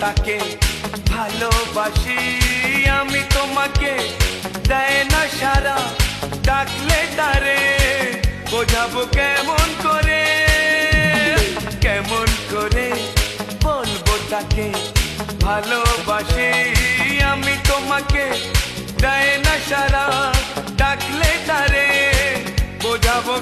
তাকে ভালোবাসি আমি তোমাকে দেয় না সারা ডাকলে তারে বোঝাবো কেমন করে বলবো তাকে ভালোবাসি আমি তোমাকে দেয় না সারা ডাকলে তারে বোঝাবো